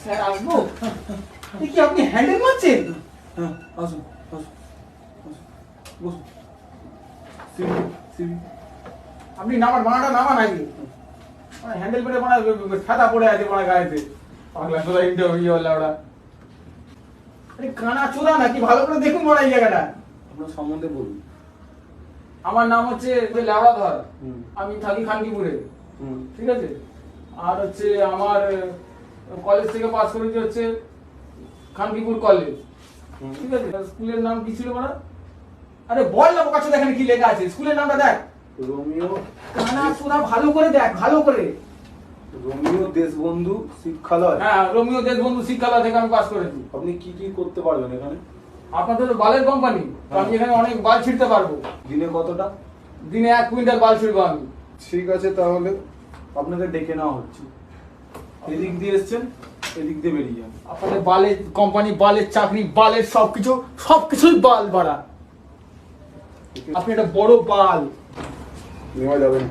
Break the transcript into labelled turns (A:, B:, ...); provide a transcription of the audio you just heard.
A: Sir আসবো? কি আপনি হ্যান্ডেল মারছেন?
B: হ্যাঁ, আসুন আসুন আসুন, বসুন। সিবি সিবি
A: আপনি নামার বানাটা নামান আগে। হ্যান্ডেল করে বানা ছাতা পড়ে আছে বানা গায়েতে। পাগলা তোরা ইন্টারভিউ হলো ওরা। আরে কানা চোদা নাকি ভালো করে দেখুন বড় এই জায়গাটা।
B: আপনার সম্বন্ধে বলুন।
A: আমার নাম হচ্ছে লাউড়াধর।
B: হুম
A: আমি থাকি খানকিপুরে।
B: হুম
A: ঠিক আছে? আর হচ্ছে আমার কলেজ থেকে পাস করেছি হচ্ছে খানকিপুর কলেজ।
B: হুম।
A: ঠিক আছে? স্কুলের নাম কি ছিল বড়? আরে বল না বোকা চোদা এখানে কি লেখা আছে? স্কুলের নামটা দেখ।
B: রোমিও
A: কানা চোদা ভালো করে দেখ, ভালো করে।
B: রোমিও দেশবন্ধু শিক্ষালয়।
A: হ্যাঁ, রোমিও দেশবন্ধু শিক্ষালয় থেকে আমি পাস করেছি।
B: আপনি কি কি করতে পারবেন এখানে?
A: আপনাদের তো বালের কোম্পানি, আমি এখানে অনেক বাল ছিঁড়তে পারবো।
B: দিনে কতটা?
A: দিনে 1 কুইন্টাল বাল ছিঁড়বো আমি।
B: ঠিক আছে, তাহলে আপনাকে ডেকে নেওয়া হচ্ছে। এদিক দিয়ে এসছেন, এদিক দিয়ে বেরিয়ে যান।
A: আপনাদের বালের কোম্পানি, বালের চাকরি, বালের সবকিছুই বাল বাড়া। আপনি একটা বড় বাল।
B: নেওয়া যাবে না।